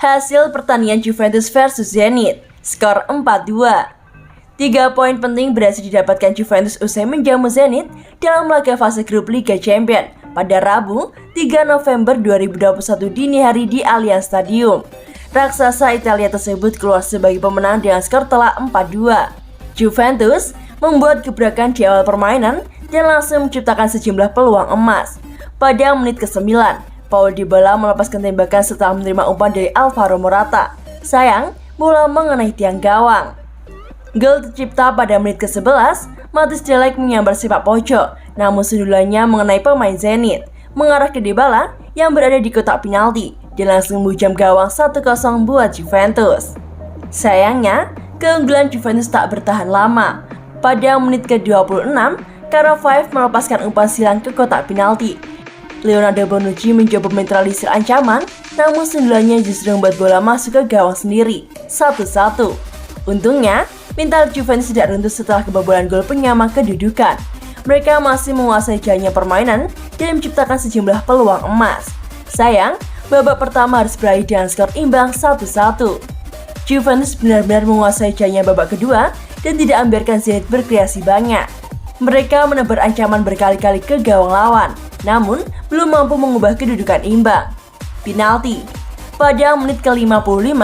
Hasil pertandingan Juventus versus Zenit, skor 4-2. 3 poin penting berhasil didapatkan Juventus usai menjamu Zenit dalam laga fase grup Liga Champions pada Rabu 3 November 2021 dini hari di Allianz Stadium. Raksasa Italia tersebut keluar sebagai pemenang dengan skor telak 4-2. Juventus membuat gebrakan di awal permainan dan langsung menciptakan sejumlah peluang emas. Pada menit ke-9, Paulo Dybala melepaskan tembakan setelah menerima umpan dari Alvaro Morata. Sayang, bola mengenai tiang gawang. Gol tercipta pada menit ke-11, Matthijs de Ligt menyambar sepak pojok, namun sundulannya mengenai pemain Zenit, mengarah ke Dybala yang berada di kotak penalti dan langsung menghujam gawang 1-0 buat Juventus. Sayangnya, keunggulan Juventus tak bertahan lama. Pada menit ke-26, Karavayev melepaskan umpan silang ke kotak penalti. Leonardo Bonucci mencoba menetralisir ancaman, namun sundulannya justru membuat bola masuk ke gawang sendiri, 1-1. Untungnya, mental Juventus tidak runtuh setelah kebobolan gol penyama kedudukan. Mereka masih menguasai jalannya permainan dan menciptakan sejumlah peluang emas. Sayang, babak pertama harus berakhir dengan skor imbang 1-1. Juventus benar-benar menguasai jalannya babak kedua dan tidak membiarkan Zenit berkreasi banyak. Mereka menebar ancaman berkali-kali ke gawang lawan, namun belum mampu mengubah kedudukan imbang. Penalti. Pada menit ke-55,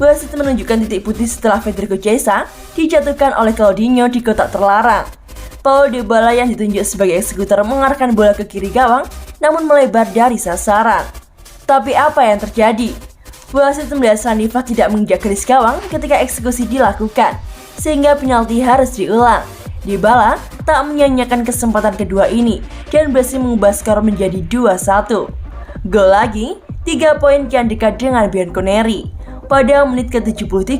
wasit menunjukkan titik putih setelah Federico Chiesa dijatuhkan oleh Claudinho di kotak terlarang. Paulo Dybala yang ditunjuk sebagai eksekutor mengarahkan bola ke kiri gawang, namun melebar dari sasaran. Tapi apa yang terjadi? Wasit melihat Sanifah tidak menginjak garis gawang ketika eksekusi dilakukan, sehingga penalti harus diulang. Dybala tak menyia-nyiakan kesempatan kedua ini dan berhasil mengubah skor menjadi 2-1. Gol lagi, 3 poin kian dekat dengan Bianconeri. Pada menit ke-73,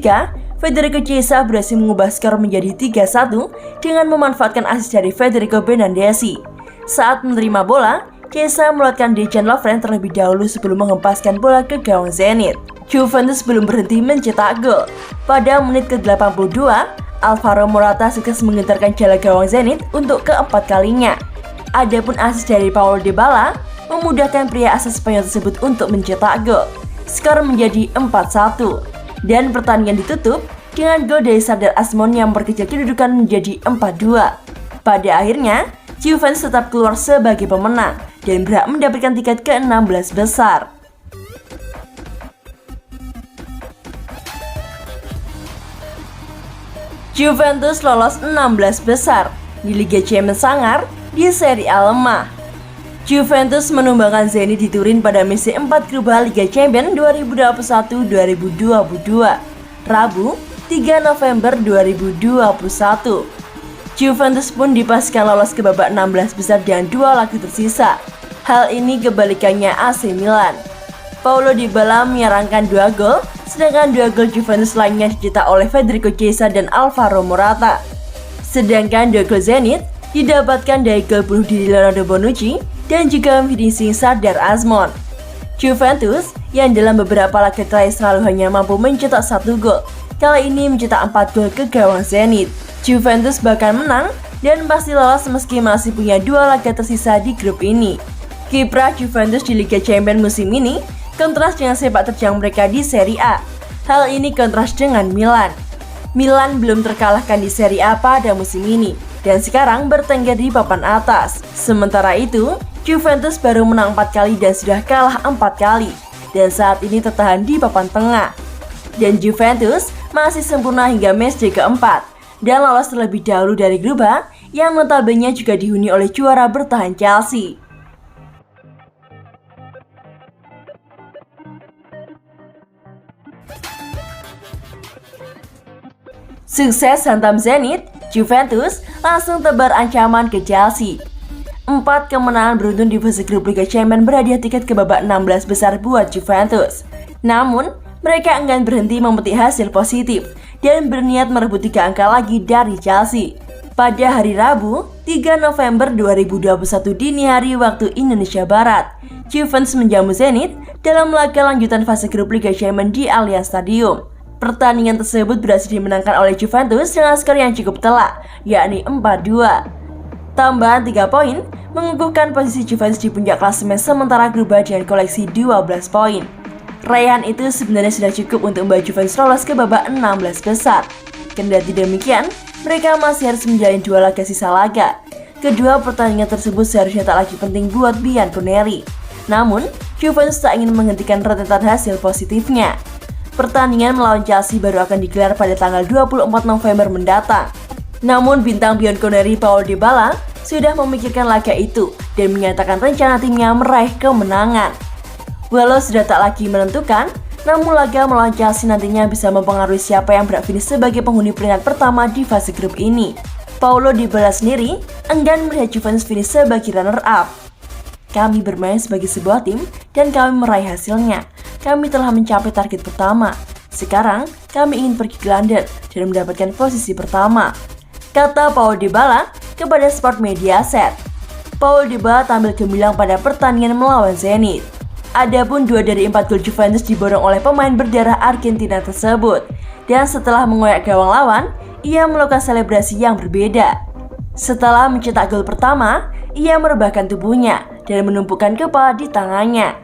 Federico Chiesa berhasil mengubah skor menjadi 3-1 dengan memanfaatkan asis dari Federico Bernardeschi. Saat menerima bola, Chiesa melewatkan Dejan Lovren terlebih dahulu sebelum menghempaskan bola ke gawang Zenit. Juventus belum berhenti mencetak gol. Pada menit ke-82, Alvaro Morata sukses menggentarkan jala gawang Zenit untuk keempat kalinya. Adapun asis dari Paulo Dybala memudahkan pria asal Spanyol tersebut untuk mencetak gol. Skor menjadi 4-1 dan pertandingan ditutup dengan gol dari Sardar Azmoun yang memperkecil kedudukan menjadi 4-2. Pada akhirnya, Juventus tetap keluar sebagai pemenang dan berhak mendapatkan tiket ke-16 besar. Juventus lolos 16 besar di Liga Champions sangar di Serie A lemah. Juventus menumbangkan Zenit di Turin pada misi 4 grup H Liga Champions 2021-2022, Rabu 3 November 2021. Juventus pun dipastikan lolos ke babak 16 besar dengan 2 laga tersisa. Hal ini kebalikannya AC Milan. Paulo Dybala menyerangkan 2 gol, sedangkan 2 gol Juventus lainnya dicetak oleh Federico Chiesa dan Alvaro Morata. Sedangkan 2 gol Zenit didapatkan dari gol bunuh diri Leonardo Bonucci dan juga finishing Sardar Azmoun. Juventus yang dalam beberapa laga terakhir selalu hanya mampu mencetak 1 gol, kali ini mencetak 4 gol ke gawang Zenit. Juventus bahkan menang dan pasti lolos meski masih punya 2 laga tersisa di grup ini. Kiprah Juventus di Liga Champions musim ini kontras dengan sepak terjang mereka di Serie A. Hal ini kontras dengan Milan. Milan belum terkalahkan di Serie A pada musim ini dan sekarang bertengger di papan atas. Sementara itu, Juventus baru menang 4 kali dan sudah kalah 4 kali dan saat ini tertahan di papan tengah. Dan Juventus masih sempurna hingga matchday keempat dan lolos terlebih dahulu dari grup H yang notabene juga dihuni oleh juara bertahan Chelsea. Sukses hantam Zenit, Juventus langsung tebar ancaman ke Chelsea. 4 kemenangan beruntun di fase grup Liga Champions berhadiah tiket ke babak 16 besar buat Juventus. Namun, mereka enggan berhenti memetik hasil positif dan berniat merebut 3 angka lagi dari Chelsea. Pada hari Rabu, 3 November 2021 dini hari waktu Indonesia Barat, Juventus menjamu Zenit dalam laga lanjutan fase grup Liga Champions di Allianz Stadium. Pertandingan tersebut berhasil dimenangkan oleh Juventus dengan skor yang cukup telak, yakni 4-2. Tambahan 3 poin mengukuhkan posisi Juventus di puncak klasemen sementara grup H dengan koleksi 12 poin. Raihan itu sebenarnya sudah cukup untuk membawa Juventus lolos ke babak 16 besar. Kendati demikian, mereka masih harus menjalani 2 laga sisa laga. Kedua pertandingan tersebut seharusnya tak lagi penting buat Bianconeri. Namun, Juventus tak ingin menghentikan rentetan hasil positifnya. Pertandingan melawan Chelsea baru akan digelar pada tanggal 24 November mendatang. Namun, bintang Bianconeri Paulo Dybala sudah memikirkan laga itu dan menyatakan rencana timnya meraih kemenangan. Walau sudah tak lagi menentukan, namun laga melawan Chelsea nantinya bisa mempengaruhi siapa yang berhak finish sebagai penghuni peringkat pertama di fase grup ini. Paulo Dybala sendiri enggan melihat Juventus finish sebagai runner-up. Kami bermain sebagai sebuah tim dan kami meraih hasilnya. Kami telah mencapai target pertama. Sekarang kami ingin pergi ke London dan mendapatkan posisi pertama, kata Paulo Dybala kepada Sport Mediaset. Paulo Dybala tampil gemilang pada pertandingan melawan Zenit. Adapun 2 dari 4 gol Juventus diborong oleh pemain berdarah Argentina tersebut. Dan setelah mengoyak gawang lawan, ia melakukan selebrasi yang berbeda. Setelah mencetak gol pertama, ia merebahkan tubuhnya dan menumpukan kepala di tangannya.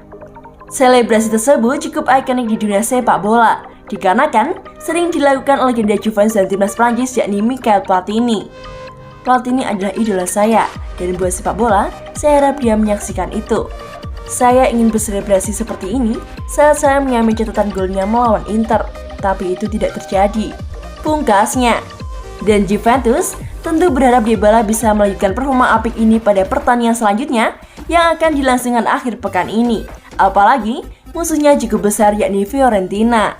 Selebrasi tersebut cukup ikonik di dunia sepak bola, dikarenakan sering dilakukan oleh legenda Juventus dan timnas Prancis yakni Michel Platini. Platini adalah idola saya, dan buat sepak bola, saya harap dia menyaksikan itu. Saya ingin berselebrasi seperti ini saat saya menyamai catatan golnya melawan Inter, tapi itu tidak terjadi, pungkasnya. Dan Juventus tentu berharap Dybala bisa melanjutkan performa apik ini pada pertandingan selanjutnya yang akan dilangsungkan akhir pekan ini. Apalagi musuhnya cukup besar yakni Fiorentina.